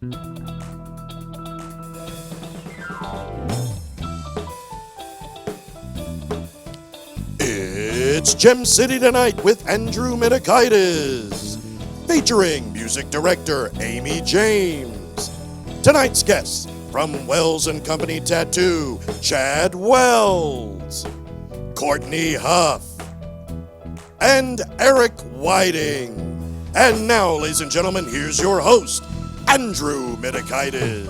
It's Gem City Tonight with Andrew Mitakides, featuring music director Aimee James. Tonight's guests from Wells & Company Tattoo, Chad Wells, Courteney Huff, and Eric Whiting. And now, ladies and gentlemen, here's your host, Andrew Mitakides.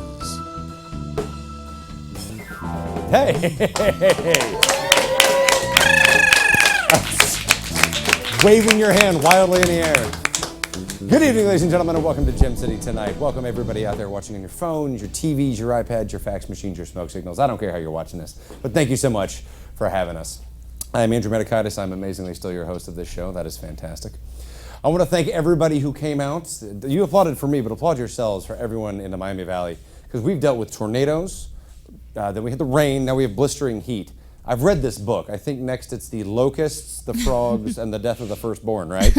Hey. Waving your hand wildly in the air. Good evening, ladies and gentlemen, and welcome to Gem City Tonight. Welcome everybody out there watching on your phones, your TVs, your iPads, your fax machines, your smoke signals. I don't care how you're watching this, but thank you so much for having us. I'm Andrew Mitakides. I'm amazingly still your host of this show. That is fantastic. I want to thank everybody who came out. You applauded for me, but applaud yourselves for everyone in the Miami Valley, because we've dealt with tornadoes, then we had the rain, now we have blistering heat. I've read this book. I think next it's the locusts, the frogs, and the death of the firstborn, right?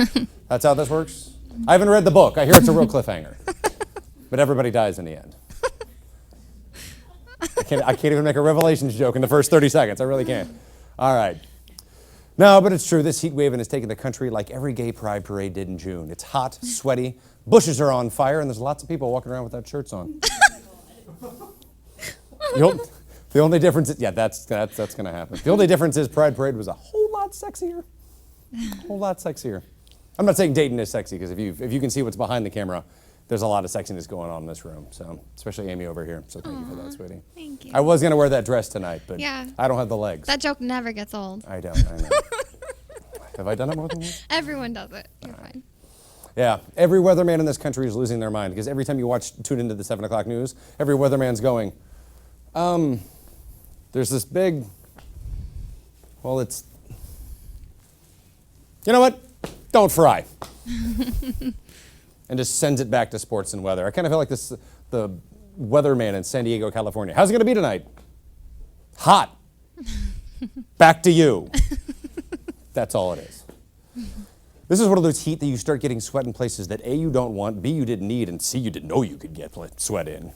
That's how this works? I haven't read the book. I hear it's a real cliffhanger. But everybody dies in the end. I can't even make a Revelations joke in the first 30 seconds. I really can't. All right. No, but it's true. This heat wave has taken the country like every gay pride parade did in June. It's hot, sweaty, bushes are on fire, and there's lots of people walking around without shirts on. The only difference is, yeah, that's going to happen. The only difference is Pride Parade was a whole lot sexier. A whole lot sexier. I'm not saying Dayton is sexy, because if you can see what's behind the camera, there's a lot of sexiness going on in this room. So, especially Aimee over here. So thank you for that, sweetie. Thank you. I was going to wear that dress tonight, but yeah. I don't have the legs. That joke never gets old. I know. Have I done it more than once? Everyone does it. You're fine. Yeah, every weatherman in this country is losing their mind, because every time you tune into the 7 o'clock news, every weatherman's going, there's this big, well, it's, you know what? Don't fry. And just sends it back to sports and weather. I kind of feel like the weatherman in San Diego, California. How's it going to be tonight? Hot. Back to you. That's all it is. This is one of those heat that you start getting sweat in places that A, you don't want, B, you didn't need, and C, you didn't know you could get sweat in.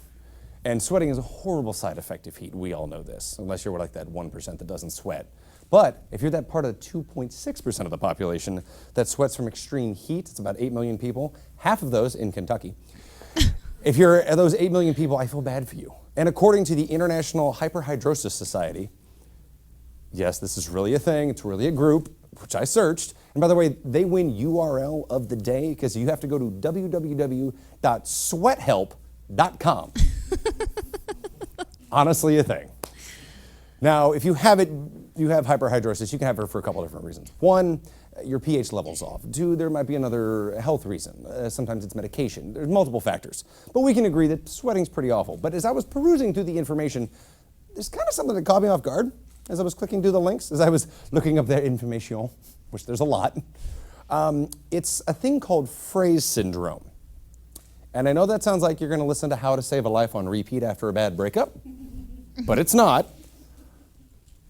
And sweating is a horrible side effect of heat. We all know this, unless you're like that 1% that doesn't sweat. But if you're that part of the 2.6% of the population that sweats from extreme heat, it's about 8 million people, half of those in Kentucky. If you're those 8 million people, I feel bad for you. And according to the International Hyperhidrosis Society, yes, this is really a thing, it's really a group, which I searched. And by the way, they win URL of the day, because you have to go to www.sweathelp.com. Honestly, a thing. Now, if you have hyperhidrosis, you can have it for a couple of different reasons. One, your pH level's off. Two, there might be another health reason. Sometimes it's medication. There's multiple factors. But we can agree that sweating's pretty awful. But as I was perusing through the information, there's kind of something that caught me off guard as I was clicking through the links, as I was looking up their information, which there's a lot. It's a thing called phrase syndrome. And I know that sounds like you're going to listen to How to Save a Life on repeat after a bad breakup, but it's not.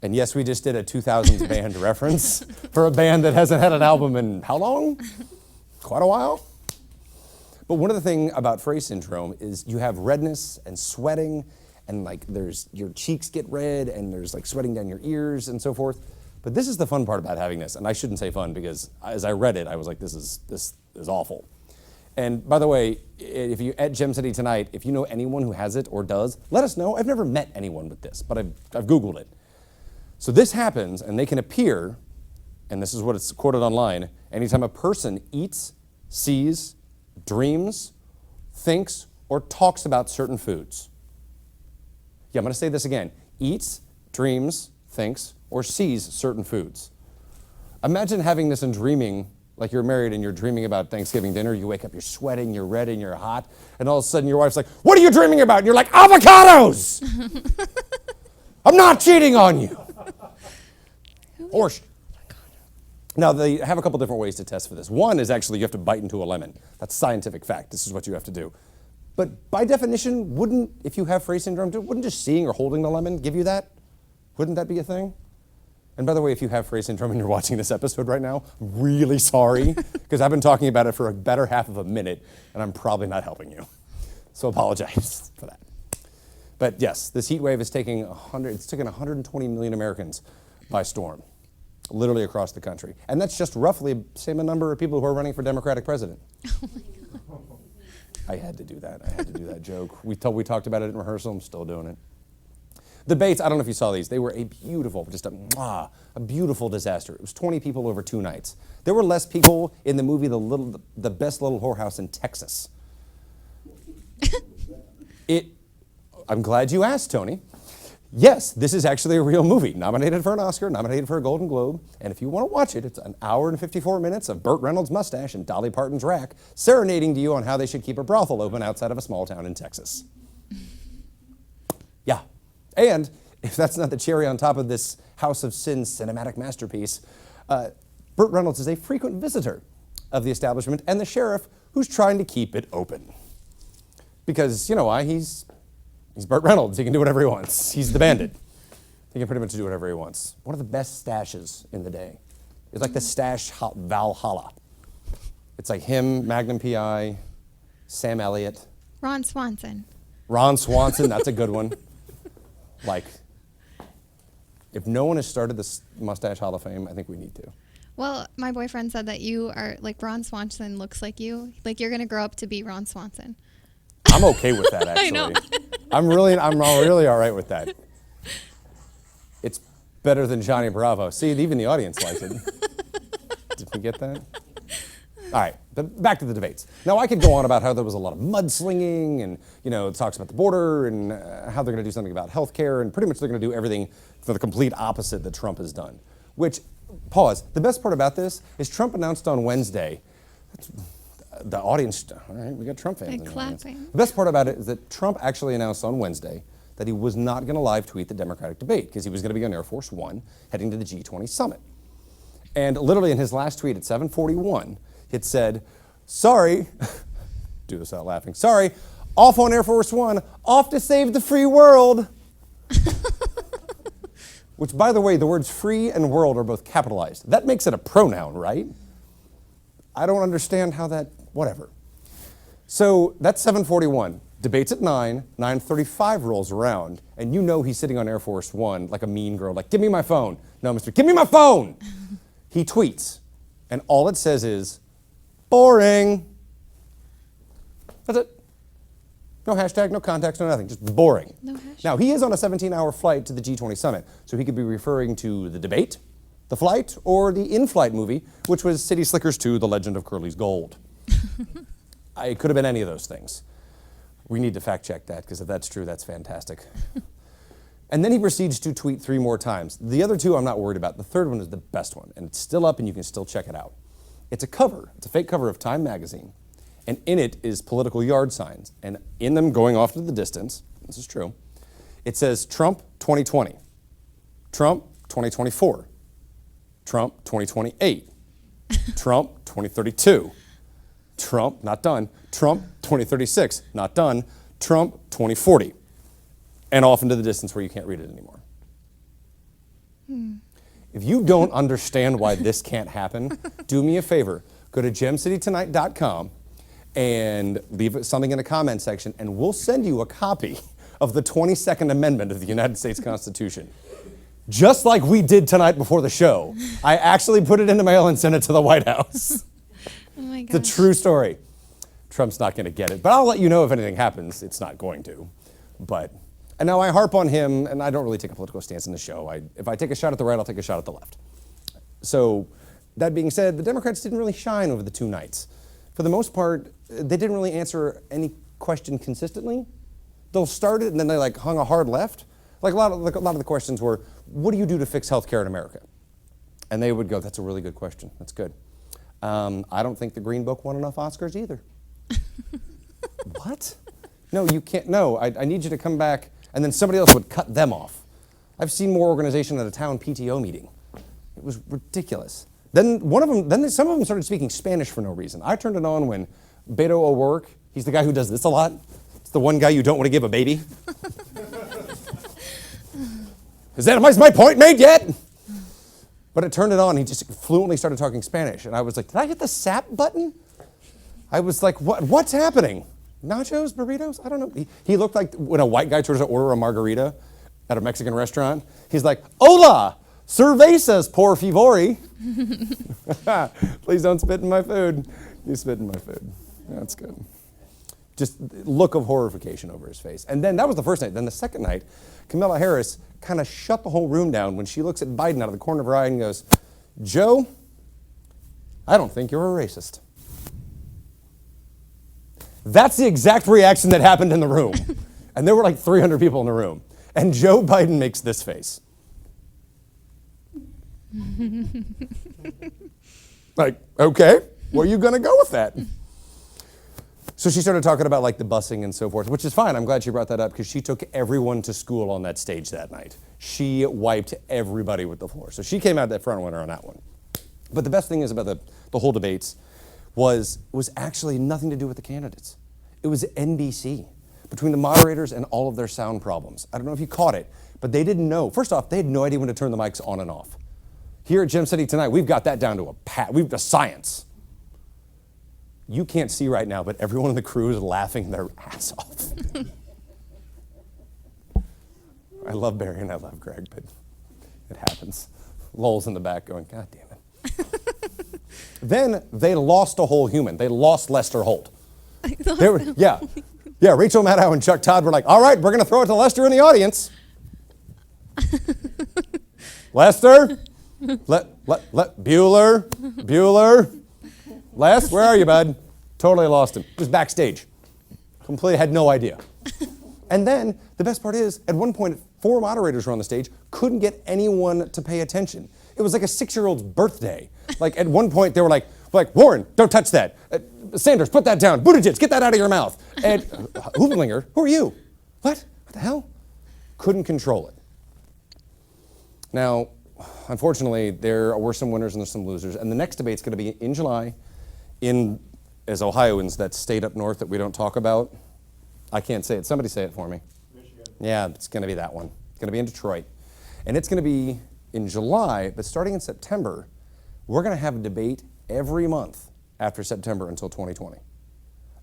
And yes, we just did a 2000s band reference for a band that hasn't had an album in how long? Quite a while. But one of the things about phrase syndrome is you have redness and sweating, and like your cheeks get red, and there's like sweating down your ears and so forth. But this is the fun part about having this, and I shouldn't say fun, because as I read it, I was like, this is awful. And by the way, if you at Gem City Tonight, if you know anyone who has it or does, let us know. I've never met anyone with this, but I've Googled it. So this happens, and they can appear, and this is what it's quoted online, anytime a person eats, sees, dreams, thinks, or talks about certain foods. Yeah, I'm going to say this again. Eats, dreams, thinks, or sees certain foods. Imagine having this and dreaming like you're married and you're dreaming about Thanksgiving dinner. You wake up, you're sweating, you're red, and you're hot. And all of a sudden your wife's like, what are you dreaming about? And you're like, avocados! I'm not cheating on you. Or, now they have a couple different ways to test for this. One is actually you have to bite into a lemon. That's scientific fact. This is what you have to do. But by definition, if you have phrase syndrome, wouldn't just seeing or holding the lemon give you that? Wouldn't that be a thing? And by the way, if you have phrase syndrome and you're watching this episode right now, I'm really sorry, because I've been talking about it for a better half of a minute, and I'm probably not helping you. So apologize for that. But yes, this heat wave is taking 120 million Americans by storm, literally across the country. And that's just roughly the same number of people who are running for Democratic president. Oh my God. I had to do that. I had to do that joke. We talked about it in rehearsal. I'm still doing it. Debates, I don't know if you saw these. They were a beautiful, a beautiful disaster. It was 20 people over 2 nights. There were less people in the movie The Best Little Whorehouse in Texas. I'm glad you asked, Tony. Yes, this is actually a real movie, nominated for an Oscar, nominated for a Golden Globe, and if you want to watch it, it's an hour and 54 minutes of Burt Reynolds' mustache and Dolly Parton's rack serenading to you on how they should keep a brothel open outside of a small town in Texas. Yeah, and if that's not the cherry on top of this House of Sin cinematic masterpiece, Burt Reynolds is a frequent visitor of the establishment and the sheriff who's trying to keep it open. Because, you know why? He's Burt Reynolds. He can do whatever he wants. He's the bandit. He can pretty much do whatever he wants. One of the best stashes in the day. It's like the stash Valhalla. It's like him, Magnum P.I., Sam Elliott. Ron Swanson. Ron Swanson, that's a good one. Like, if no one has started this Mustache Hall of Fame, I think we need to. Well, my boyfriend said that you are, like, Ron Swanson looks like you. Like, you're going to grow up to be Ron Swanson. I'm okay with that, actually. I know. I'm really all right with that. It's better than Johnny Bravo. See, even the audience likes it. Did we get that? All right, but back to the debates. Now, I could go on about how there was a lot of mudslinging and, you know, it talks about the border and how they're going to do something about health care, and pretty much they're going to do everything for the complete opposite that Trump has done. Which, pause, the best part about this is Trump announced on Wednesday, the audience, all right, we got Trump fans in the audience. Clapping. The best part about it is that Trump actually announced on Wednesday that he was not going to live tweet the Democratic debate because he was going to be on Air Force One heading to the G20 summit. And literally in his last tweet at 7:41, it said, sorry, do this without laughing, sorry, off on Air Force One, off to save the free world. Which, by the way, the words free and world are both capitalized. That makes it a pronoun, right? I don't understand how that, whatever. So that's 7:41. Debates at 9, 9:35 rolls around, and you know he's sitting on Air Force One like a mean girl, like, give me my phone. No, mister, give me my phone. He tweets, and all it says is, boring. That's it. No hashtag, no context, no nothing, just boring. No hashtag. Now, he is on a 17-hour flight to the G20 summit, so he could be referring to the debate, the flight, or the in-flight movie, which was City Slickers 2, The Legend of Curly's Gold. It could have been any of those things. We need to fact check that, because if that's true, that's fantastic. And then he proceeds to tweet 3 more times. The other 2 I'm not worried about. The third one is the best one, and it's still up and you can still check it out. It's a cover. It's a fake cover of Time magazine. And in it is political yard signs. And in them, going off to the distance, this is true, it says Trump 2020, Trump 2024, Trump 2028, Trump 2032, Trump, not done, Trump 2036, not done, Trump 2040, and off into the distance where you can't read it anymore. If you don't understand why this can't happen, do me a favor, go to gemcitytonight.com and leave something in the comment section, and we'll send you a copy of the 22nd Amendment of the United States Constitution. Just like we did tonight before the show. I actually put it in the mail and sent it to the White House. Oh my gosh. It's a true story. Trump's not going to get it, but I'll let you know if anything happens. It's not going to. And now I harp on him, and I don't really take a political stance in the show. If I take a shot at the right, I'll take a shot at the left. So, that being said, the Democrats didn't really shine over the 2 nights. For the most part, they didn't really answer any question consistently. They'll start it, and then they hung a hard left. Like a lot of the questions were, what do you do to fix health care in America? And they would go, that's a really good question. That's good. I don't think the Green Book won enough Oscars either. What? No, you can't. No, I need you to come back. And then somebody else would cut them off. I've seen more organization at a town PTO meeting. It was ridiculous. Then some of them started speaking Spanish for no reason. I turned it on when Beto O'Rourke, he's the guy who does this a lot. It's the one guy you don't want to give a baby. Is my point made yet? But it turned it on, he just fluently started talking Spanish. And I was like, did I hit the SAP button? I was like, what's happening? nachos, burritos? I don't know. He looked like when a white guy tries to order a margarita at a Mexican restaurant. He's like, hola, cervezas, por favor. Please don't spit in my food. You spit in my food. That's good. Just look of horrification over his face. And then that was the first night. Then the second night, Kamala Harris kind of shut the whole room down when she looks at Biden out of the corner of her eye and goes, Joe, I don't think you're a racist. That's the exact reaction that happened in the room. And there were like 300 people in the room. And Joe Biden makes this face. Like, okay, where are you going to go with that? So she started talking about like the busing and so forth, which is fine. I'm glad she brought that up because she took everyone to school on that stage that night. She wiped everybody with the floor. So she came out that front winner on that one. But the best thing is about the whole debates was actually nothing to do with the candidates. It was NBC, between the moderators and all of their sound problems. I don't know if you caught it, but they didn't know. First off, they had no idea when to turn the mics on and off. Here at Gem City tonight, we've got that down to we've got science. You can't see right now, but everyone in the crew is laughing their ass off. I love Barry and I love Greg, but it happens. Lowell's in the back going, God damn it. Then they lost a whole human. They lost Lester Holt. Yeah, Rachel Maddow and Chuck Todd were like, all right, we're going to throw it to Lester in the audience. Lester? Bueller? Les, where are you, bud? Totally lost him. Just backstage. Completely had no idea. And then the best part is, at one point, 4 moderators were on the stage, couldn't get anyone to pay attention. It was like a 6-year-old's birthday. Like at one point, they were like, Warren, don't touch that. Sanders, put that down. Buttigieg, get that out of your mouth. And Hoovenlinger, who are you? What the hell? Couldn't control it. Now, unfortunately, there were some winners and there's some losers. And the next debate's going to be in July as Ohioans, that state up north that we don't talk about. I can't say it. Somebody say it for me. Michigan. Yeah, it's going to be that one. It's going to be in Detroit. And it's going to be in July, but starting in September, we're going to have a debate every month after September until 2020.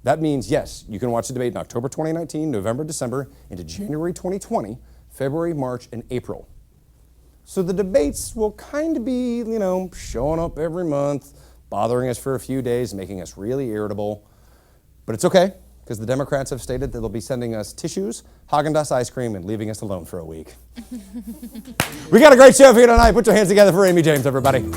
That means, yes, you can watch the debate in October 2019, November, December, into January 2020, February, March, and April. So the debates will kind of be, showing up every month, bothering us for a few days, making us really irritable. But it's okay, because the Democrats have stated that they'll be sending us tissues, Haagen-Dazs ice cream, and leaving us alone for a week. We got a great show for you tonight. Put your hands together for Aimee James, everybody.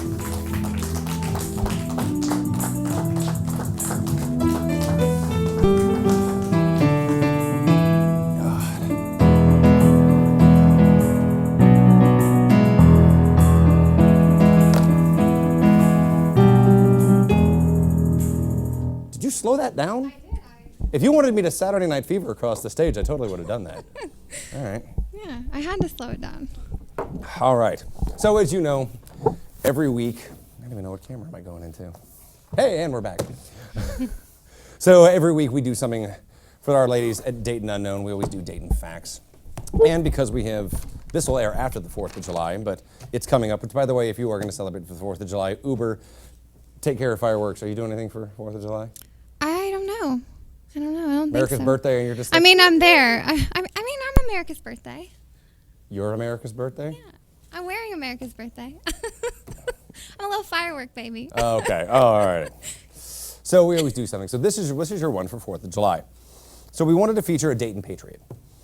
Slow that down? I did. If you wanted me to Saturday Night Fever across the stage, I totally would have done that. All right. Yeah, I had to slow it down. All right. So as you know, every week, I don't even know what camera am I going into. Hey, and we're back. So every week we do something for our ladies at Dayton Unknown. We always do Dayton Facts. And because this will air after the 4th of July, but it's coming up. Which, by the way, if you are going to celebrate for the 4th of July, Uber, take care of fireworks. Are you doing anything for 4th of July? I don't know. I don't America's think so. birthday, and you're just like, I mean, I'm there. I'm America's birthday. You're America's birthday? Yeah. I'm wearing America's birthday. I'm a little firework baby. Oh, okay. Oh, all right. So we always do something. So this is your one for 4th of July. So we wanted to feature a Dayton Patriot.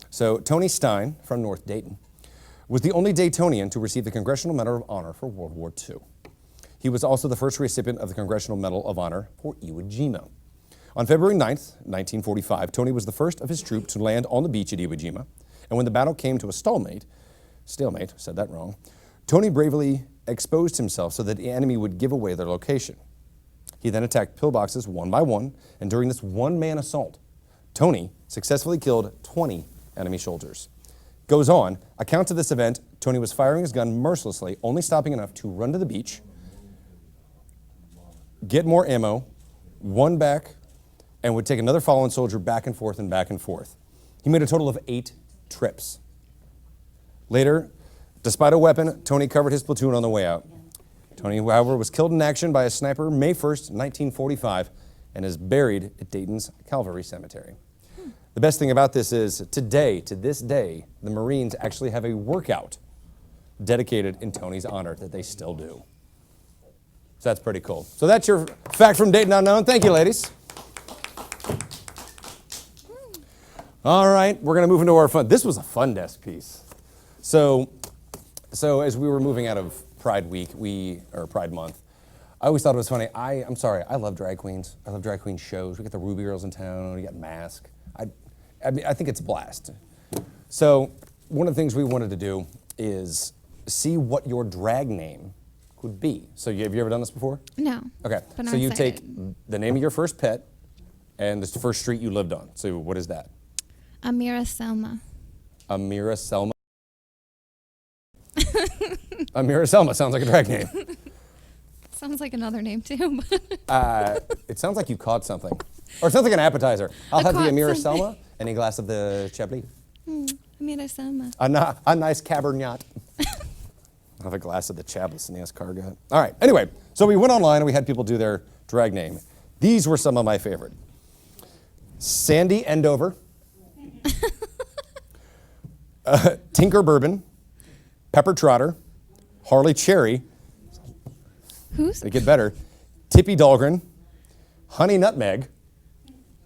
So Tony Stein from North Dayton was the only Daytonian to receive the Congressional Medal of Honor for World War II. He was also the first recipient of the Congressional Medal of Honor for Iwo Jima. On February 9th, 1945, Tony was the first of his troop to land on the beach at Iwo Jima, and when the battle came to a stalemate, said that wrong, Tony bravely exposed himself so that the enemy would give away their location. He then attacked pillboxes one by one, and during this one-man assault, Tony successfully killed 20 enemy soldiers. Goes on, accounts of this event, Tony was firing his gun mercilessly, only stopping enough to run to the beach, get more ammo, one back, and would take another fallen soldier back and forth and back and forth. He made a total of 8 trips. Later, despite a weapon, Tony covered his platoon on the way out. Tony, however, was killed in action by a sniper May 1st, 1945, and is buried at Dayton's Calvary Cemetery. The best thing about this is to this day, the Marines actually have a workout dedicated in Tony's honor that they still do. So that's pretty cool. So that's your fact from Dayton Unknown. Thank you, ladies. All right, we're going to move into our fun. This was a fun desk piece. So as we were moving out of Pride Week, or Pride Month, I always thought it was funny. I'm sorry, I love drag queens. I love drag queen shows. We got the Ruby Girls in town. We got Mask. I think it's a blast. So one of the things we wanted to do is see what your drag name could be. So have you ever done this before? No. Okay. But So I'm you excited. take the name of your first pet and the first street you lived on. So what is that? Amira Selma. Amira Selma. Amira Selma sounds like a drag name. Sounds like another name too. It sounds like you caught something. Or it sounds like an appetizer. I'll have the caught Amira something. Selma and a glass of the Chablis. Amira Selma. A nice Cabernet. I'll have a glass of the Chablis and the escargot. All right, anyway, so we went online and we had people do their drag name. These were some of my favorite. Sandy Endover. Tinker Bourbon. Pepper Trotter. Harley Cherry. Who's? They get better. Tippy Dahlgren. Honey Nutmeg.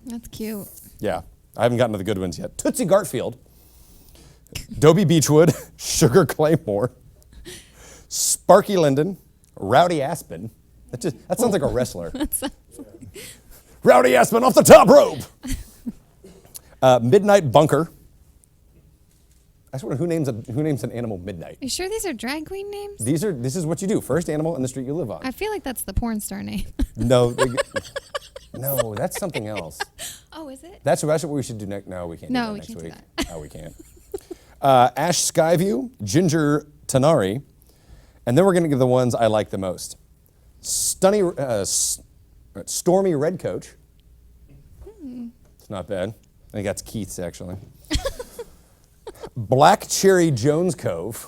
That's cute. Yeah, I haven't gotten to the good ones yet. Tootsie Garfield. Dobie Beechwood. Sugar Claymore. Sparky Linden. Rowdy Aspen. That sounds like a wrestler. Rowdy Aspen off the top rope. Midnight Bunker. I swear, who names an animal Midnight? You sure these are drag queen names? This is what you do. First animal in the street you live on. I feel like that's the porn star name. No, no, that's something else. Oh, is it? That's what we should do next. No, we can't. No, do we that can't next do week. No, we can't. Ash Skyview, Ginger Tanari, and then we're going to give the ones I like the most. Stormy Redcoach. It's not bad. I think that's Keith's actually. Black Cherry Jones Cove.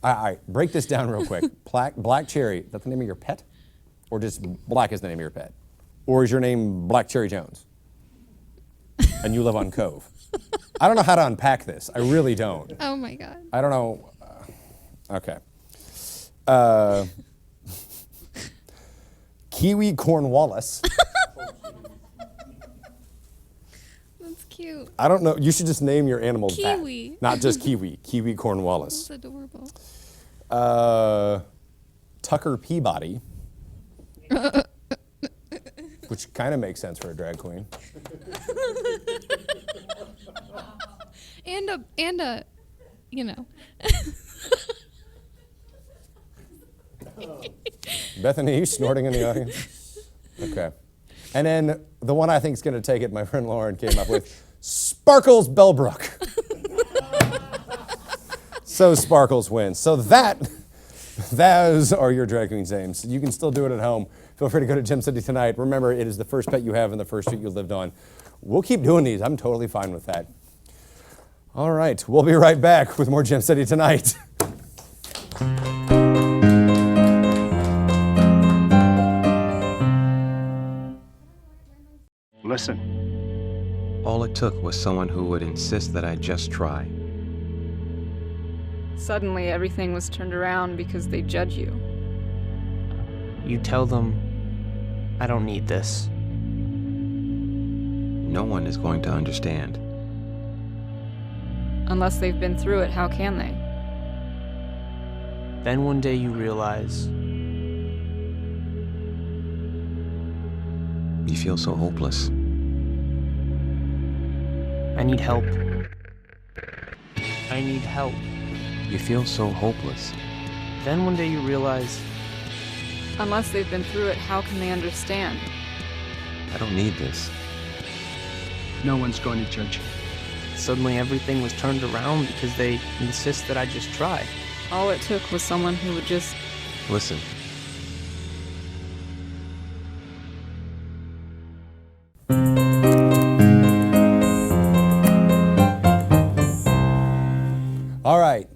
All right, break this down real quick. Black Cherry, is that the name of your pet? Or just Black is the name of your pet? Or is your name Black Cherry Jones? And you live on Cove? I don't know how to unpack this. I really don't. Oh my God. I don't know. Okay. Kiwi Cornwallis. That's cute. I don't know. You should just name your animals Kiwi. that. Not just Kiwi. Kiwi Cornwallis. That's adorable. Tucker Peabody. Which kind of makes sense for a drag queen. And a, you know. Bethany, are you snorting in the audience? Okay. And then the one I think is going to take it, my friend Lauren came up with, Sparkles Bellbrook. So Sparkles wins. So those are your drag queen's names. You can still do it at home. Feel free to go to Gem City tonight. Remember, it is the first pet you have and the first street you lived on. We'll keep doing these. I'm totally fine with that. All right, we'll be right back with more Gem City tonight. Listen. All it took was someone who would insist that I just try. Suddenly, everything was turned around because they judge you. You tell them, I don't need this. No one is going to understand. Unless they've been through it, how can they? Then one day you realize, You feel so hopeless. I need help. I need help. You feel so hopeless. Then one day you realize, Unless they've been through it, how can they understand? I don't need this. No one's going to judge you. suddenly everything was turned around because they insist that I just try. All it took was someone who would just... Listen. All right.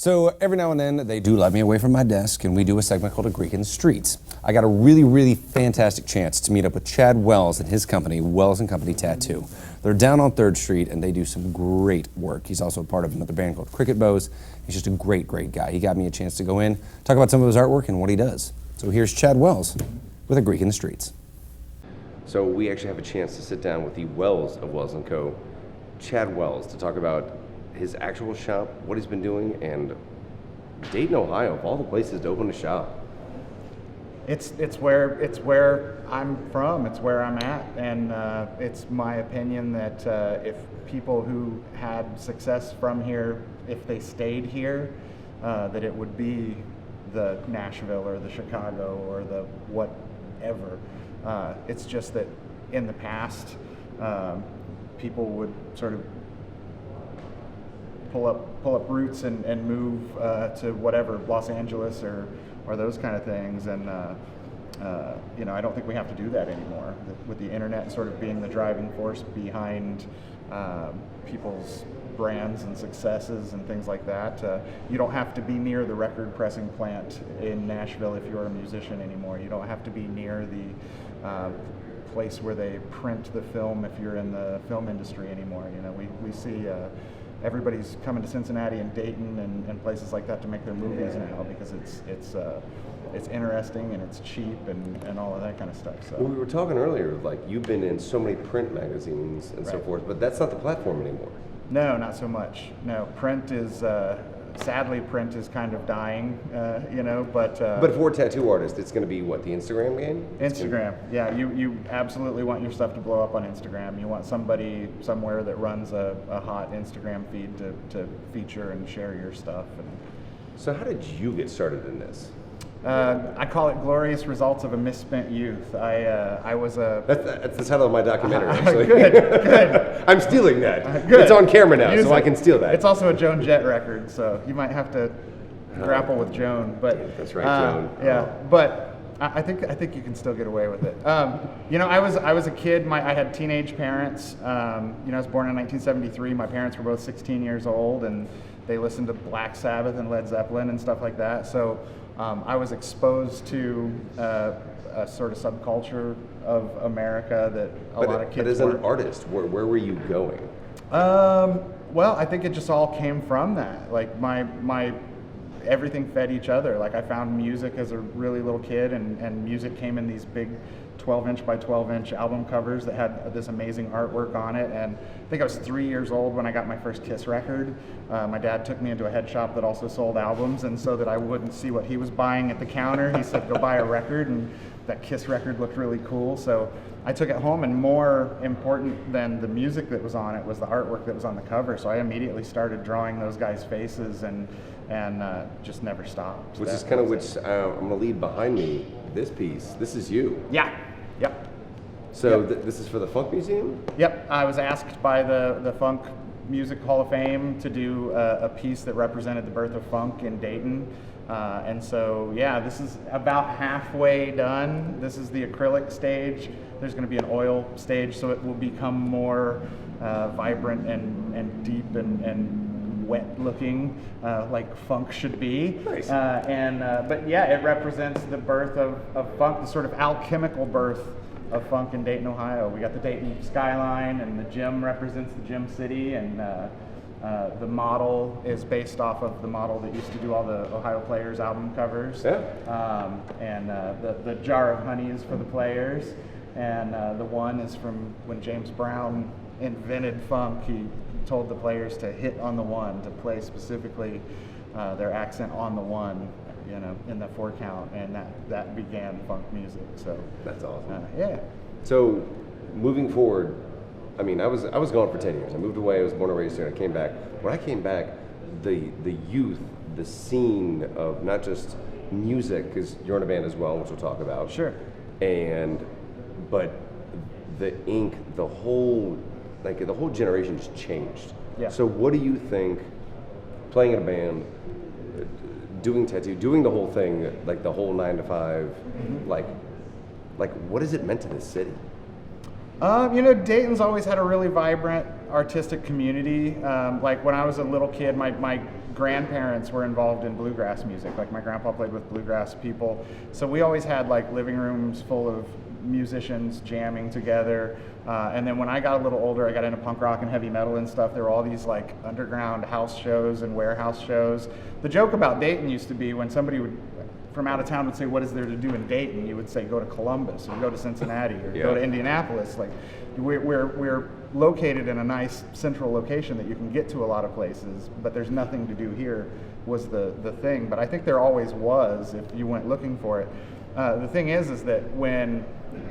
So every now and then they do let me away from my desk and we do a segment called A Greek in the Streets. I got a really, really fantastic chance to meet up with Chad Wells and his company, Wells & Company Tattoo. They're down on 3rd Street and they do some great work. He's also part of another band called Cricket Bows. He's just a great, great guy. He got me a chance to go in, talk about some of his artwork and what he does. So here's Chad Wells with A Greek in the Streets. So we actually have a chance to sit down with the Wells of Wells & Co., Chad Wells, to talk about his actual shop, what he's been doing, and Dayton, Ohio, of all the places to open a shop. It's where I'm from. It's where I'm at, and it's my opinion that if people who had success from here, if they stayed here, that it would be the Nashville or the Chicago or the whatever. It's just that in the past, people would sort of pull up roots and move to whatever, Los Angeles or those kind of things, and I don't think we have to do that anymore. With the internet sort of being the driving force behind people's brands and successes and things like that, you don't have to be near the record pressing plant in Nashville if you're a musician anymore. You don't have to be near the place where they print the film if you're in the film industry anymore. We see everybody's coming to Cincinnati and Dayton and places like that to make their movies now because it's interesting and it's cheap and all of that kind of stuff. So Well, we were talking earlier, like you've been in so many print magazines and so forth, but that's not the platform anymore. No, not so much. No, print is sadly print is kind of dying, but for a tattoo artist, it's going to be what, the Instagram game? Instagram, yeah. You absolutely want your stuff to blow up on Instagram. You want somebody somewhere that runs a hot Instagram feed to feature and share your stuff. So how did you get started in this? I call it Glorious Results of a Misspent Youth. I was a... That's the title of my documentary, actually. Good. I'm stealing that. Good. It's on camera now, Use so I it. can steal that. It's also a Joan Jett record, so you might have to grapple with Joan. But that's right, Joan. Yeah, but I think you can still get away with it. I was a kid. I had teenage parents. I was born in 1973. My parents were both 16 years old, and they listened to Black Sabbath and Led Zeppelin and stuff like that. So I was exposed to a sort of subculture of America that a lot of kids. But as an artist, where were you going? Well, I think it just all came from that. Like my everything fed each other. Like I found music as a really little kid, and music came in these big 12-inch by 12-inch album covers that had this amazing artwork on it. And I think I was 3 years old when I got my first Kiss record. My dad took me into a head shop that also sold albums, and so that I wouldn't see what he was buying at the counter, he said, go buy a record, and that Kiss record looked really cool. So I took it home, and more important than the music that was on it was the artwork that was on the cover. So I immediately started drawing those guys' faces and just never stopped. Which is kind of I'm going to leave behind me this piece. This is you. Yeah. Yep. So Yep. This is for the Funk Museum? Yep. I was asked by the Funk Music Hall of Fame to do a piece that represented the birth of funk in Dayton. And so, yeah, this is about halfway done. This is the acrylic stage. There's going to be an oil stage, so it will become more vibrant and deep and wet looking, like funk should be. Nice. But yeah, it represents the birth of funk, the sort of alchemical birth of funk in Dayton, Ohio. We got the Dayton skyline, and the gym represents the Gym City, and the model is based off of the model that used to do all the Ohio Players album covers. Yeah. The jar of honey is for the Players, and the one is from when James Brown invented funk. He told the Players to hit on the one, to play specifically their accent on the one, in the 4 count, and that began funk music. So That's awesome. yeah. So moving forward, I mean, I was gone for 10 years. I moved away. I was born and raised here. And I came back. When I came back, the youth, the scene of not just music, because you're in a band as well, which we'll talk about. Sure. But the ink, the whole generation just changed. Yeah. So what do you think, playing in a band, doing tattoo, doing the whole thing, like the whole 9 to 5, like what has it meant to this city? Dayton's always had a really vibrant artistic community. Like when I was a little kid, my grandparents were involved in bluegrass music. Like my grandpa played with bluegrass people, so we always had like living rooms full of musicians jamming together. And then when I got a little older, I got into punk rock and heavy metal and stuff. There were all these like underground house shows and warehouse shows. The joke about Dayton used to be when somebody would from out of town would say, what is there to do in Dayton? You would say, go to Columbus or go to Cincinnati or go to Indianapolis. Like we're located in a nice central location that you can get to a lot of places, but there's nothing to do here was the thing. But I think there always was if you went looking for it. The thing is that when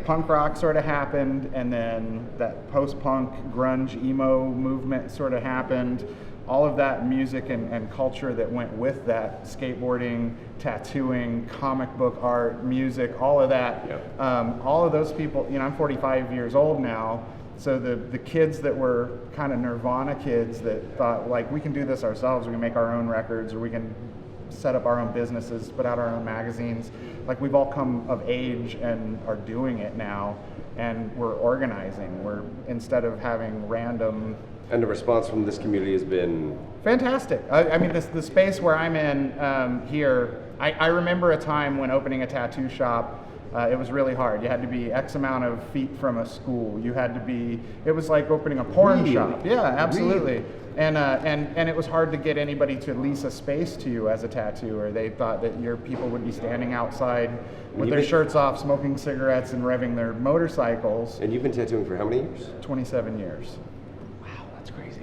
punk rock sort of happened and then that post-punk grunge emo movement sort of happened, all of that music and culture that went with that, skateboarding, tattooing, comic book art, music, all of that, all of those people, you know, I'm 45 years old now, so the kids that were kind of Nirvana kids that thought, like, we can do this ourselves, we can make our own records, or we can set up our own businesses, put out our own magazines, like we've all come of age and are doing it now, and we're organizing. We're, instead of having random... And the response from this community has been... Fantastic. I mean, the space where I'm in here, I remember a time when opening a tattoo shop, it was really hard. You had to be X amount of feet from a school. You had to be, it was like opening a porn shop. Yeah, absolutely. Really? And it was hard to get anybody to lease a space to you as a tattooer. They thought that your people would be standing outside with their shirts off, smoking cigarettes and revving their motorcycles. And you've been tattooing for how many years? 27 years. Wow, that's crazy.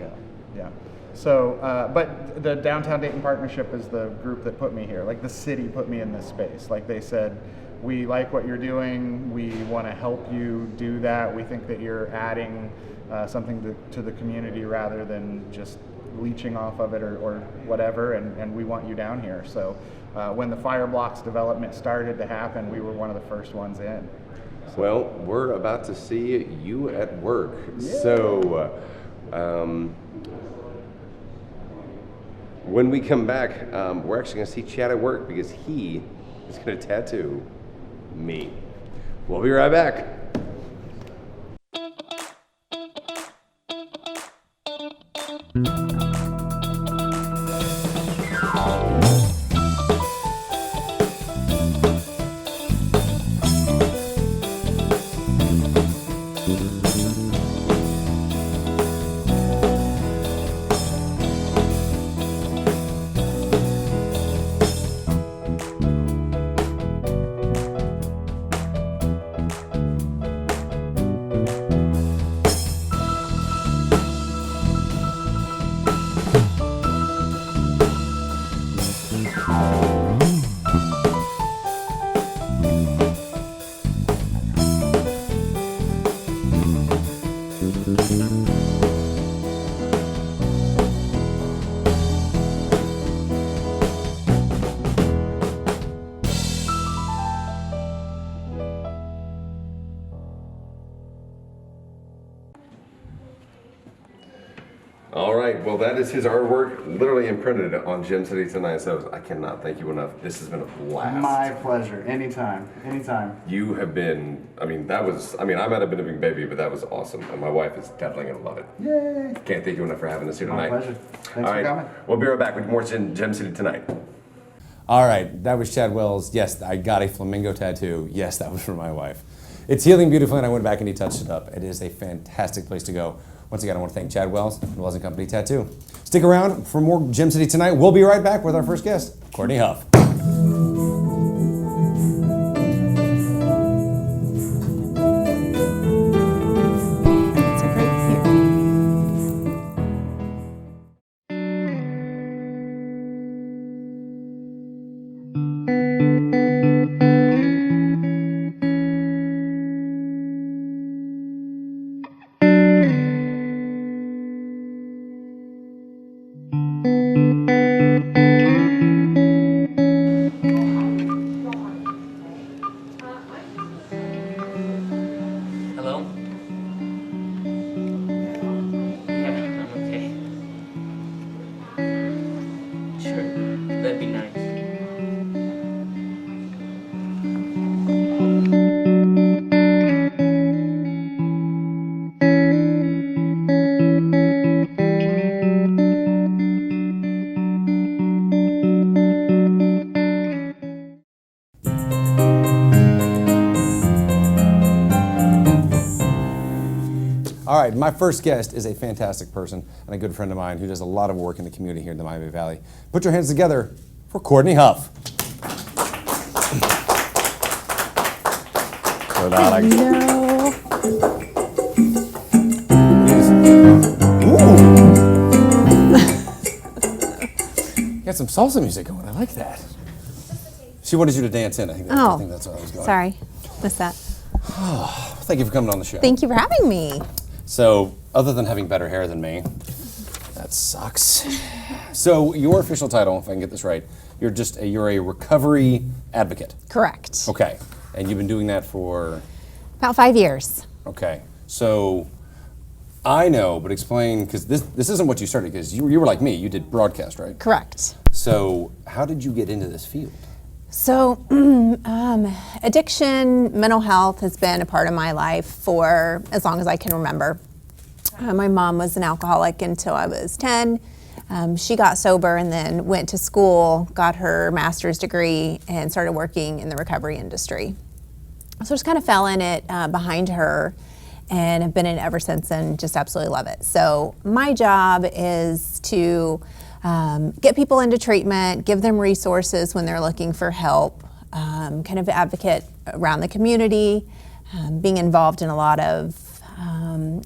Yeah. So, but the Downtown Dayton Partnership is the group that put me here. Like the city put me in this space. Like they said, we like what you're doing. We want to help you do that. We think that you're adding something to the community rather than just leeching off of it or whatever, and we want you down here. So when the fire blocks development started to happen, we were one of the first ones in. So. Well, we're about to see you at work. Yeah. So when we come back, we're actually going to see Chad at work because he is going to tattoo me. We'll be right back. All right, well, that is his artwork, literally imprinted on Gem City tonight, so I cannot thank you enough. This has been a blast. My pleasure. Anytime. You have been, I might have been a big baby, but that was awesome, and my wife is definitely going to love it. Yay. Can't thank you enough for having us here tonight. My pleasure. Thanks for coming. We'll be right back with more Gem City tonight. All right, that was Chad Wells. Yes, I got a flamingo tattoo. Yes, that was for my wife. It's healing beautifully, and I went back and he touched it up. It is a fantastic place to go. Once again, I want to thank Chad Wells, Wells & Company Tattoo. Stick around for more Gem City tonight. We'll be right back with our first guest, Courteney Huff. All right, my first guest is a fantastic person and a good friend of mine who does a lot of work in the community here in the Miami Valley. Put your hands together for Courteney Huff. Got some salsa music going. I like that. She wanted you to dance in. I think that's what I was going. Sorry. What's that? Thank you for coming on the show. Thank you for having me. So, other than having better hair than me, that sucks. So, your official title, if I can get this right, you're a recovery advocate. Correct. Okay, and you've been doing that for About 5 years. Okay, so I know, but explain, because this isn't what you started, because you were like me, you did broadcast, right? Correct. So how did you get into this field? So addiction, mental health has been a part of my life for as long as I can remember. My mom was an alcoholic until I was 10. She got sober and then went to school, got her master's degree, and started working in the recovery industry. So just kind of fell in it behind her and have been in it ever since and just absolutely love it. So my job is to get people into treatment, give them resources when they're looking for help, kind of advocate around the community, being involved in a lot of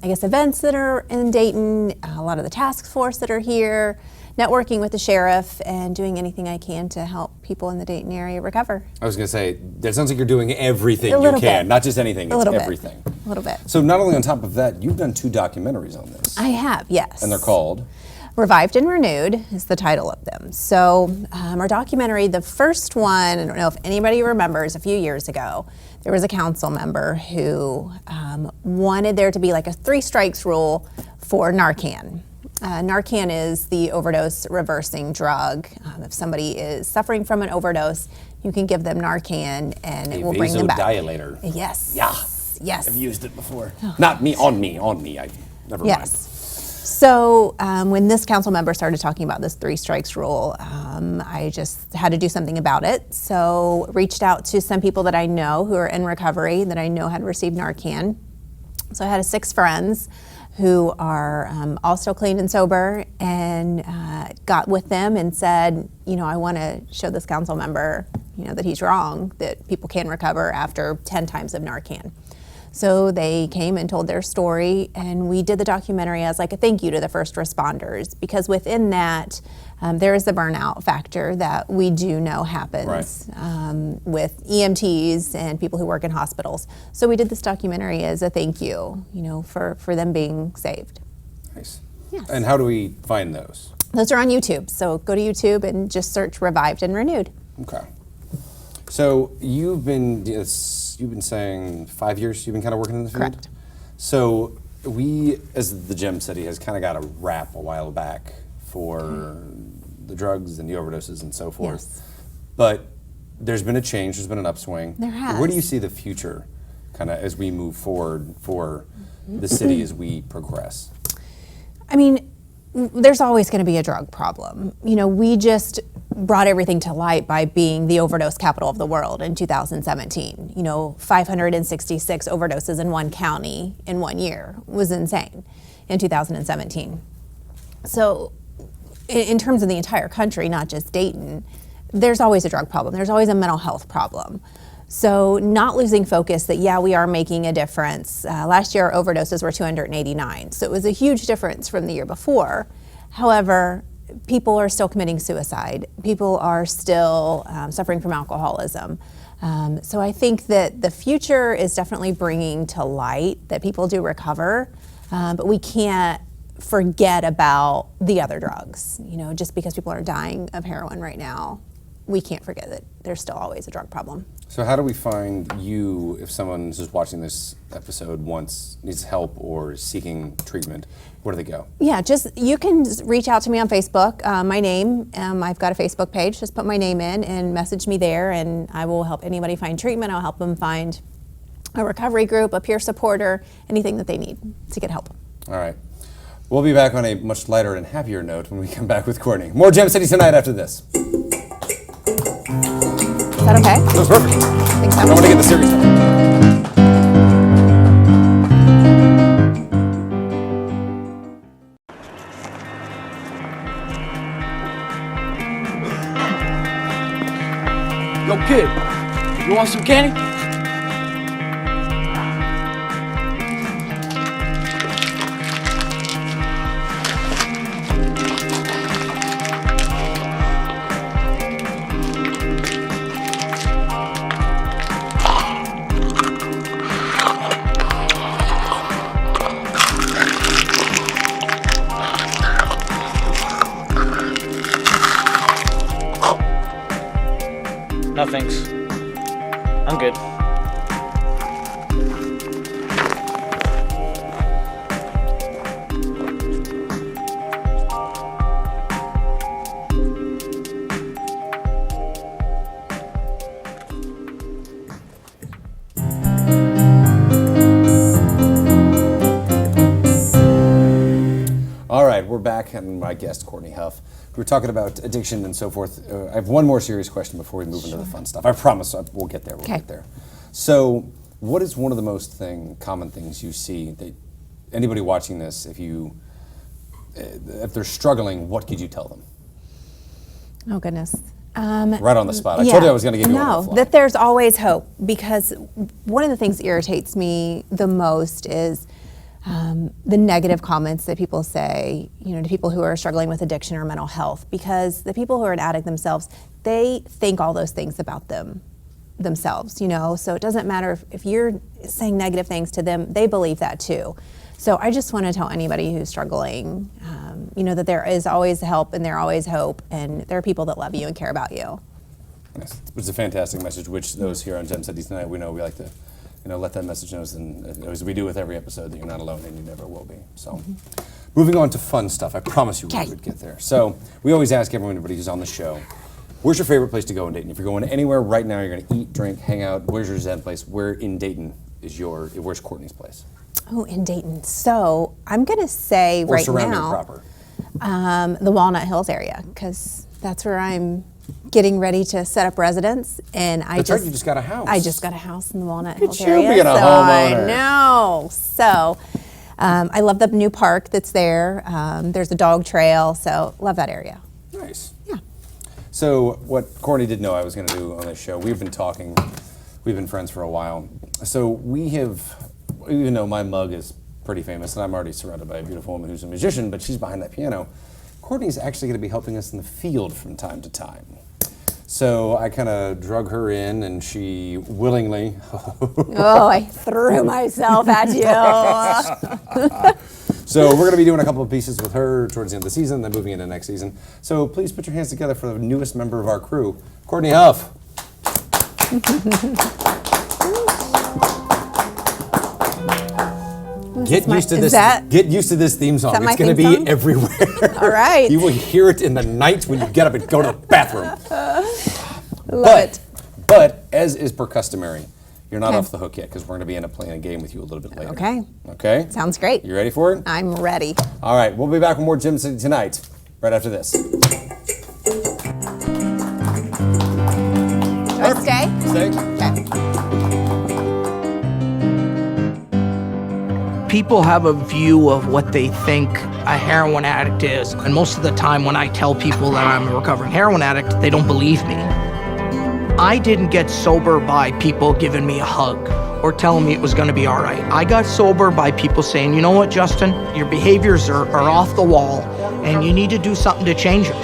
events that are in Dayton, a lot of the task force that are here, networking with the sheriff, and doing anything I can to help people in the Dayton area recover. I was going to say, that sounds like you're doing everything you can, bit. not just anything, it's everything. A little bit. So not only on top of that, you've done 2 documentaries on this. I have, yes. And they're called? Revived and Renewed is the title of them. So our documentary, the first one, I don't know if anybody remembers, a few years ago, there was a council member who wanted there to be like a 3 strikes rule for Narcan. Narcan is the overdose reversing drug. If somebody is suffering from an overdose, you can give them Narcan and it will bring them back. A vasodilator. Yes. Yeah. Yes. I've used it before. Not me, on me. Never mind. So when this council member started talking about this 3 strikes rule, I just had to do something about it. So reached out to some people that I know who are in recovery, that I know had received Narcan. So I had 6 friends who are all still clean and sober, and got with them and said, I want to show this council member, that he's wrong, that people can recover after 10 times of Narcan. So they came and told their story, and we did the documentary as like a thank you to the first responders, because within that, there is the burnout factor that we do know happens with EMTs and people who work in hospitals. So we did this documentary as a thank you, for them being saved. Nice. Yes. And how do we find those? Those are on YouTube. So go to YouTube and just search Revived and Renewed. Okay. So you've been saying 5 years you've been kind of working in the field? Correct. So we, as the Gem City, has kind of got a rap a while back for the drugs and the overdoses and so forth. Yes. But there's been a change, there's been an upswing. There has. Where do you see the future kind of as we move forward for the city as we progress? I mean, there's always going to be a drug problem. We just brought everything to light by being the overdose capital of the world in 2017. 566 overdoses in one county in 1 year was insane in 2017. So in terms of the entire country, not just Dayton, there's always a drug problem. There's always a mental health problem. So not losing focus that, we are making a difference. Last year, our overdoses were 289. So it was a huge difference from the year before. However, people are still committing suicide. People are still suffering from alcoholism. So I think that the future is definitely bringing to light that people do recover, but we can't forget about the other drugs. Just because people are dying of heroin right now, we can't forget that there's still always a drug problem. So how do we find you if someone who's watching this episode needs help or is seeking treatment? Where do they go? Yeah, you can reach out to me on Facebook. My name, I've got a Facebook page. Just put my name in and message me there, and I will help anybody find treatment. I'll help them find a recovery group, a peer supporter, anything that they need to get help. All right. We'll be back on a much lighter and happier note when we come back with Courteney. More Gem City tonight after this. Is that okay? That's perfect. Thanks, I want to get the serious stuff. some candy? No thanks. I'm good. All right, we're back, and my guest, Courteney Huff. We were talking about addiction and so forth. I have one more serious question before we move into the fun stuff. I promise we'll get there. We'll get there. So, what is one of the most common things you see that anybody watching this, if they're struggling, what could you tell them? Oh, goodness. Right on the spot. I told you I was going to give you one on the fly. That there's always hope, because one of the things that irritates me the most is the negative comments that people say, to people who are struggling with addiction or mental health, because the people who are an addict themselves, they think all those things about themselves, so it doesn't matter if you're saying negative things to them, they believe that too. So I just want to tell anybody who's struggling, that there is always help and there's always hope, and there are people that love you and care about you. Yes. It's a fantastic message, which those here on Gem City Tonight, we know we like to let that message know, and as we do with every episode, that you're not alone and you never will be. So, moving on to fun stuff. I promise you we would get there. So, we always ask everybody who's on the show, where's your favorite place to go in Dayton? If you're going anywhere right now, you're going to eat, drink, hang out, where's your Zen place? Where in Dayton is where's Courteney's place? Oh, in Dayton. So, I'm going to say or right surrounding now, proper. The Walnut Hills area, because that's where I'm getting ready to set up residence, and That's right, you just got a house. I just got a house in the Walnut Look at Hills you area. being a homeowner. I know. So I love the new park that's there. There's a dog trail, so love that area. Nice. Yeah. So what Courteney didn't know I was going to do on this show, we've been talking, we've been friends for a while. So we have, even though my mug is pretty famous and I'm already surrounded by a beautiful woman who's a musician, but she's behind that piano, Courteney's actually going to be helping us in the field from time to time. So I kind of drug her in, and she willingly. Oh, I threw myself at you. So we're going to be doing a couple of pieces with her towards the end of the season, then moving into next season. So please put your hands together for the newest member of our crew, Courteney Huff. Get used to this theme song. It's going to be everywhere. All right. You will hear it in the night when you get up and go to the bathroom. But as is per customary, you're not off the hook yet, because we're going to be playing a game with you a little bit later. Okay. Okay? Sounds great. You ready for it? I'm ready. All right. We'll be back with more Gem City Tonight right after this. Do I stay? Stay. Okay. People have a view of what they think a heroin addict is, and most of the time when I tell people that I'm a recovering heroin addict, they don't believe me. I didn't get sober by people giving me a hug or telling me it was going to be all right. I got sober by people saying, you know what, Justin, your behaviors are off the wall and you need to do something to change them.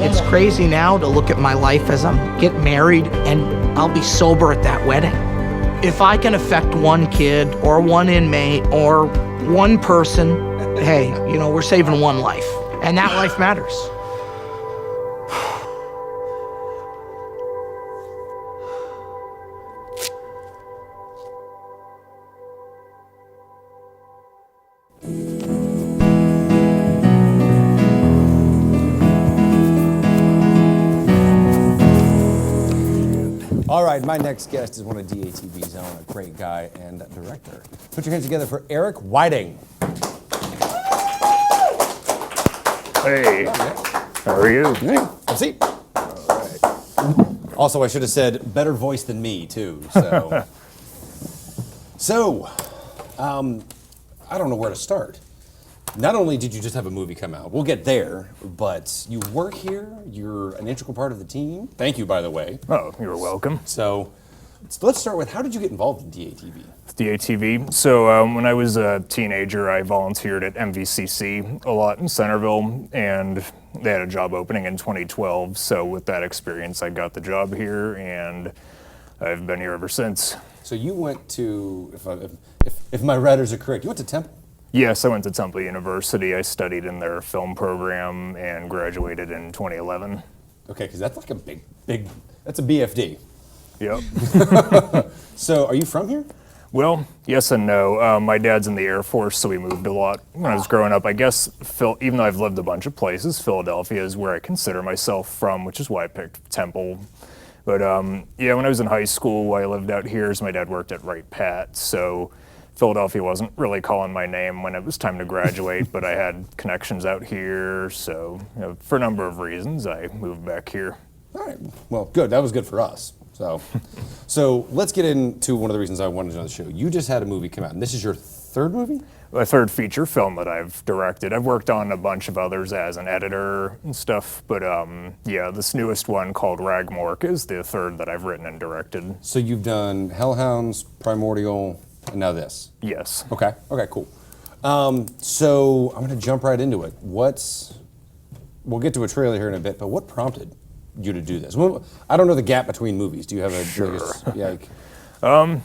It's crazy now to look at my life as I'm getting married and I'll be sober at that wedding. If I can affect one kid or one inmate or one person, hey, we're saving one life, and that life matters. All right, my next guest is one of DATV's own, a great guy and director. Put your hands together for Eric Whiting. Hey, how are you? Hey, have a seat. All right. Also, I should have said better voice than me, too. So, I don't know where to start. Not only did you just have a movie come out, we'll get there, but you work here, you're an integral part of the team. Thank you, by the way. Oh, you're welcome. So, So let's start with, how did you get involved in DATV? DATV. So when I was a teenager, I volunteered at MVCC a lot in Centerville, and they had a job opening in 2012. So with that experience, I got the job here, and I've been here ever since. So you went to, if my readers are correct, you went to Temple? Yes, I went to Temple University. I studied in their film program and graduated in 2011. Okay, because that's like a big, that's a BFD. Yep. So are you from here? Well, yes and no. My dad's in the Air Force, so we moved a lot when I was growing up. I guess, even though I've lived a bunch of places, Philadelphia is where I consider myself from, which is why I picked Temple. But yeah, when I was in high school, I lived out here, so my dad worked at Wright Pat, so Philadelphia wasn't really calling my name when it was time to graduate, but I had connections out here, so for a number of reasons, I moved back here. All right, well, good. That was good for us. So let's get into one of the reasons I wanted to know the show. You just had a movie come out, and this is your third movie? A third feature film that I've directed. I've worked on a bunch of others as an editor and stuff, but yeah, this newest one called Ragmork is the third that I've written and directed. So you've done Hellhounds, Primordial, and now this? Yes. Okay, cool. So I'm gonna jump right into it. We'll get to a trailer here in a bit, but what prompted you to do this? Well, I don't know the gap between movies. Do you have a Sure. I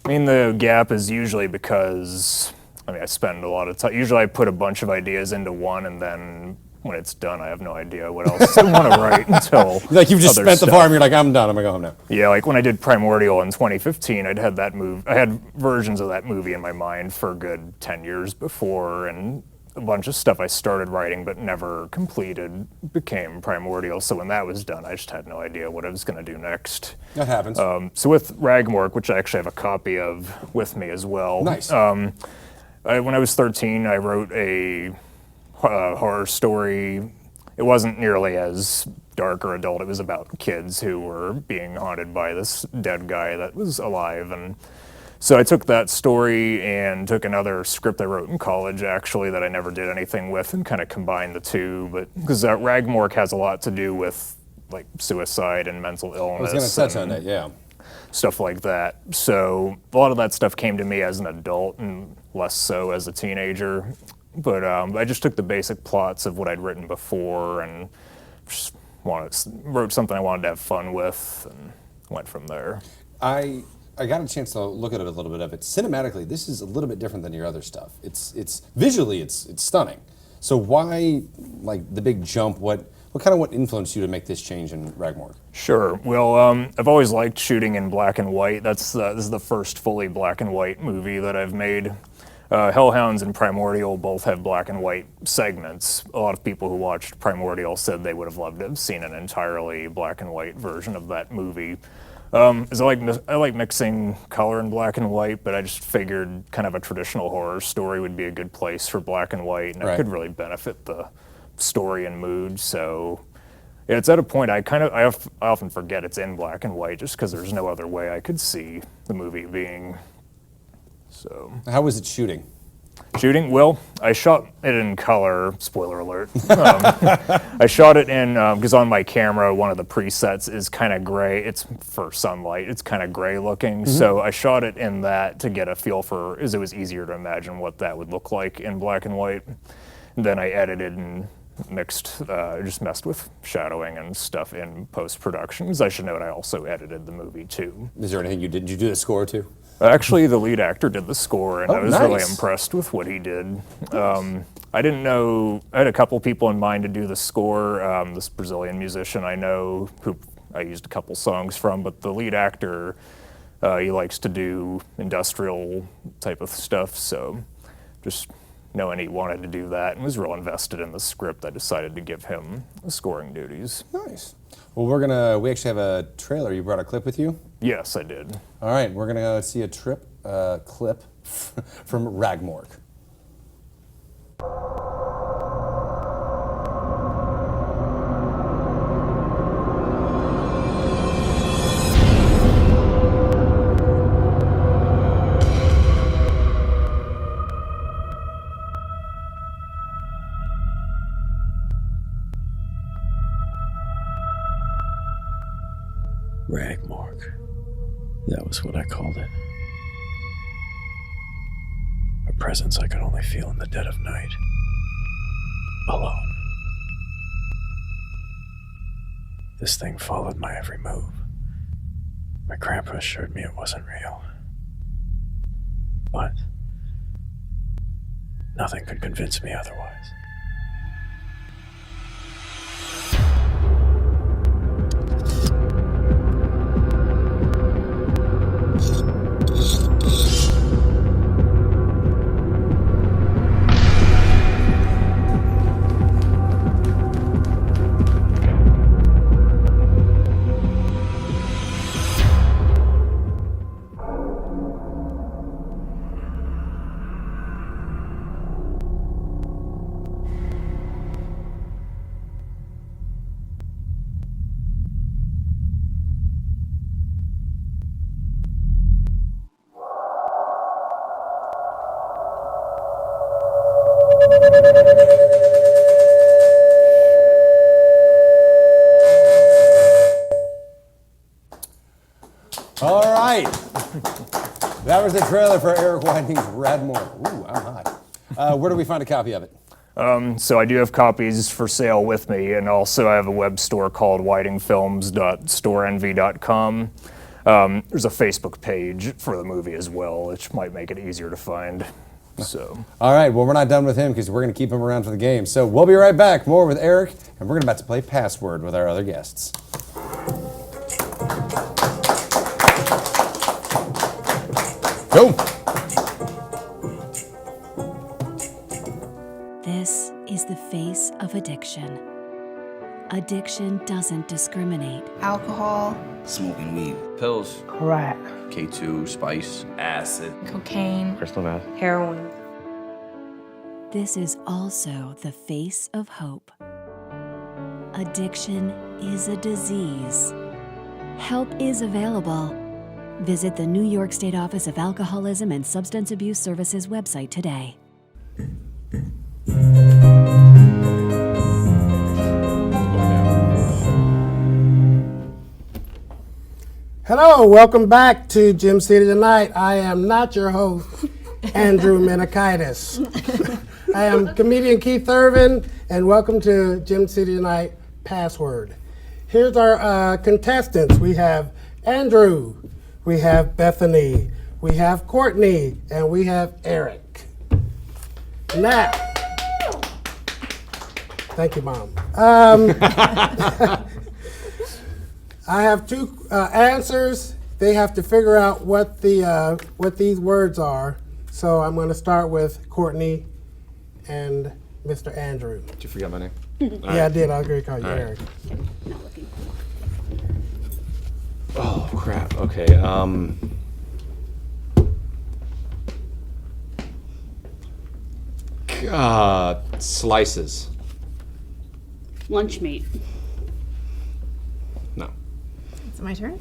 mean, the gap is usually because, I spend a lot of time. Usually I put a bunch of ideas into one, and then when it's done, I have no idea what else I want to write until like you've just other spent stuff. the farm, you're like, I'm done, I'm gonna go home now. Yeah, like when I did Primordial in 2015, I had versions of that movie in my mind for a good 10 years before, and a bunch of stuff I started writing but never completed became Primordial. So when that was done, I just had no idea what I was going to do next. That happens. So with Ragmork, which I actually have a copy of with me as well. Nice. When I was 13, I wrote a horror story. It wasn't nearly as dark or adult. It was about kids who were being haunted by this dead guy that was alive. And so I took that story and took another script I wrote in college, actually, that I never did anything with, and kind of combined the two. But because Ragmork has a lot to do with like suicide and mental illness. I was going to touch on that, yeah. Stuff like that. So a lot of that stuff came to me as an adult and less so as a teenager. But I just took the basic plots of what I'd written before and just wrote something I wanted to have fun with and went from there. I got a chance to look at it a little bit of it. Cinematically, this is a little bit different than your other stuff. It's visually, it's stunning. So why, like, the big jump? What influenced you to make this change in Ragmork? Sure. Well, I've always liked shooting in black and white. This is the first fully black and white movie that I've made. Hellhounds and Primordial both have black and white segments. A lot of people who watched Primordial said they would have loved to have seen an entirely black and white version of that movie. I like mixing color and black and white, but I just figured kind of a traditional horror story would be a good place for black and white, and it could really benefit the story and mood. So yeah, it's at a point I often forget it's in black and white just because there's no other way I could see the movie being. So how was it shooting? Shooting? Well, I shot it in color, spoiler alert. I shot it in, because on my camera, one of the presets is kind of gray. It's for sunlight. It's kind of gray looking. Mm-hmm. So I shot it in that to get a feel for, as it was easier to imagine what that would look like in black and white. And then I edited and just messed with shadowing and stuff in post-production. Because I should note I also edited the movie too. Is there anything you did? Did you do the score too? Actually, the lead actor did the score, and I was really impressed with what he did. I didn't know, I had a couple people in mind to do the score. This Brazilian musician I know, who I used a couple songs from, but the lead actor, he likes to do industrial type of stuff, so just knowing he wanted to do that and was real invested in the script, I decided to give him the scoring duties. Nice. Well, we actually have a trailer. You brought a clip with you? Yes, I did. All right, we're gonna go see a clip from Ragmork. Ragmork. That was what I called it. A presence I could only feel in the dead of night. Alone. This thing followed my every move. My grandpa assured me it wasn't real. But nothing could convince me otherwise. All right. That was the trailer for Eric Whiting's Ragmork. Ooh, I'm hot. Where do we find a copy of it? So I do have copies for sale with me, and also I have a web store called whitingfilms.storeenvy.com. There's a Facebook page for the movie as well, which might make it easier to find. So. All right, well, we're not done with him because we're going to keep him around for the game. So we'll be right back, more with Eric, and we're about to play Password with our other guests. Go! This is the face of addiction. Addiction doesn't discriminate. Alcohol, smoking weed, pills, crack, K2, spice, acid, cocaine, crystal meth, heroin. This is also the face of hope. Addiction is a disease. Help is available. Visit the New York State Office of Alcoholism and Substance Abuse Services website today. Hello, welcome back to Gym City Tonight. I am not your host, Andrew Mitakides. I am comedian Keith Irvin, and welcome to Gym City Tonight Password. Here's our contestants. We have Andrew, we have Bethany, we have Courtney, and we have Eric. Now, thank you, Mom. I have two answers. They have to figure out what these words are. So I'm going to start with Courtney and Mr. Andrew. Did you forget my name? Yeah, I did. I was going to call you Eric. Oh, crap. Okay. Slices. Lunch meat. No. Is it my turn?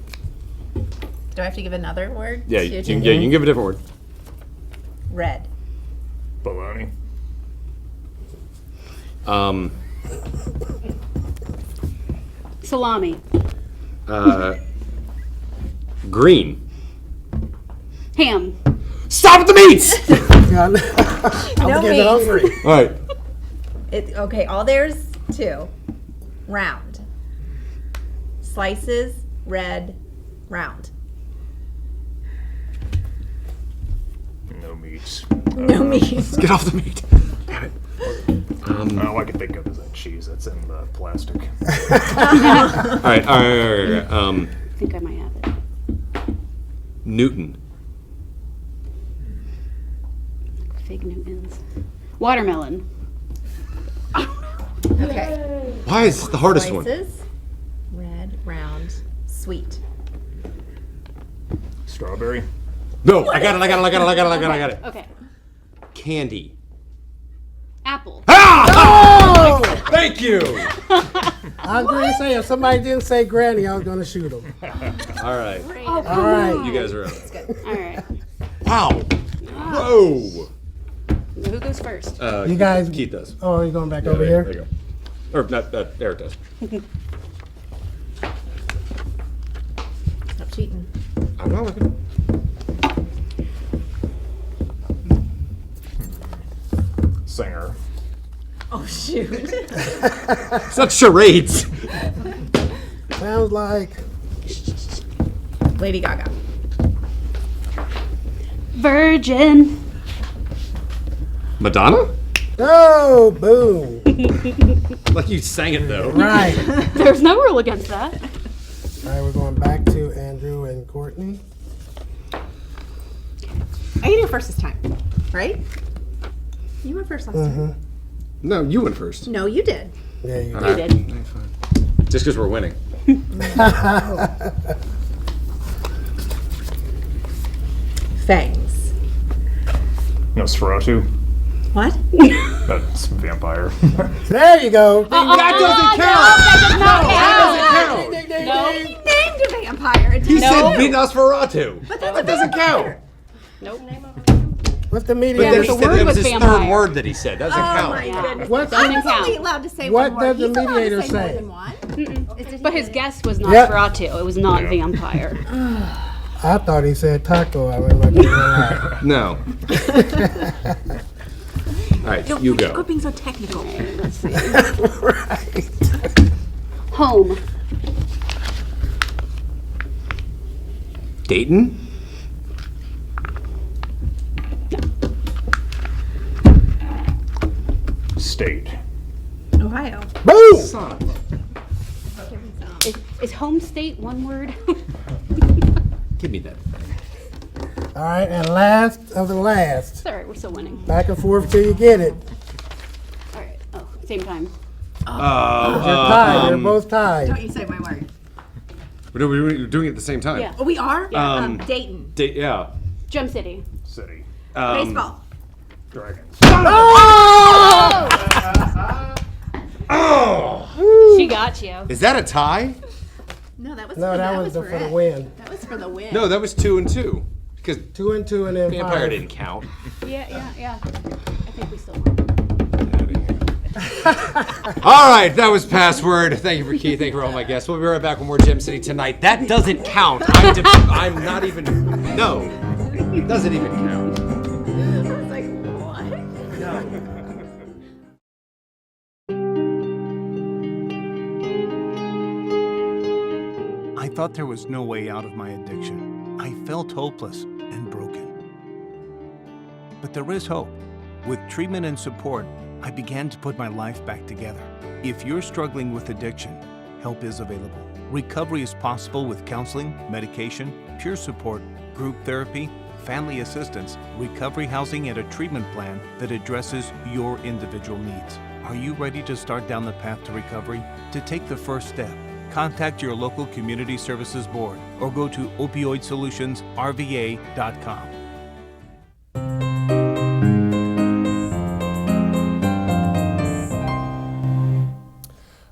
Do I have to give another word? Yeah, you can give a different word. Red. Baloney. Salami. Green. Ham. Stop at the meats! I'm getting hungry. All right. Okay, all there's two. Round. Slices, red, round. No meats. No meats. Get off the meat. Damn it. All I can think of is that cheese that's in the plastic. All right. I think I might have it. Newton. Fig Newtons. Watermelon. Okay. Why is this the hardest one? Slices, red, round, sweet. Strawberry. No, I got it. Okay. Candy. Apple. Ah! Oh! Thank you. I was going to say, if somebody didn't say Granny, I was going to shoot them. All right. Oh, All right. You guys are up. That's good. All right. Wow. Whoa. Who goes first? You guys. Keith does. Oh, are you going back Yeah, over here? There you go. Or not, Eric does. Stop cheating. I'm not looking. Singer. Oh, shoot. It's not charades. Sounds like Lady Gaga. Virgin. Madonna? oh, boom. Like you sang it though. Right. There's no rule against that. All right, we're going back to Andrew and Courtney. I can do first this time, right? You went first last time. No, you went first. No, you did. Yeah, you All did. right. did. Fine. Just because we're winning. Fangs. Nosferatu. What? That's vampire. There you go. That doesn't count. No. He named a vampire. He said be Nosferatu. But That doesn't count. Nope. What's the meaning? But Yeah, then but he the said word it was was his vampire. third word that he said. Doesn't Oh count. my goodness. What- I'm Doesn't only count. allowed to say What one word. does the He's allowed mediator to say more say? than one. But his guess was Yeah. Nosferatu. It was not Yeah. vampire. I thought he said taco. I was like, right. No. All right, you go. Quit being so technical. Let's see. Right. Home. Dayton? State. Ohio. Boom. Is home state one word? Give me that. All right, and last of the last. It's all right. We're still winning. Back and forth till you get it. All right. Oh, same time. They're tied. They're both tied. Don't you say my word. We're doing it at the same time. Yeah. Oh, we are? Um, Dayton. Yeah. Gem City. City. Baseball. Dragons. Oh! She got you. Is that a tie? No, that was No, for, that was for the it. win. That was for the win. No, that was 2 and 2. Because 2 and 2 and then vampire 5. didn't count. Yeah. I think we still won. All right, that was Password. Thank you for Keith. Thank you for all my guests. We'll be right back with more Gem City tonight. That doesn't count. I'm not even. No, it doesn't even count. I was like, what? I thought there was no way out of my addiction. I felt hopeless and broken. But there is hope. With treatment and support, I began to put my life back together. If you're struggling with addiction, help is available. Recovery is possible with counseling, medication, peer support, group therapy, family assistance, recovery housing, and a treatment plan that addresses your individual needs. Are you ready to start down the path to recovery? To take the first step, contact your local community services board or go to opioidsolutionsrva.com.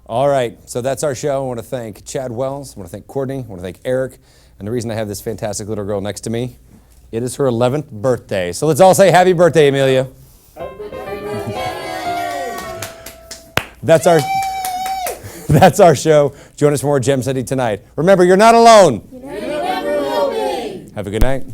All right, so that's our show. I want to thank Chad Wells. I want to thank Courtney. I want to thank Eric. And the reason I have this fantastic little girl next to me, it is her 11th birthday. So let's all say happy birthday, Amelia. That's our show. Join us for more Gem City tonight. Remember, you're not alone. You never will be. Have a good night.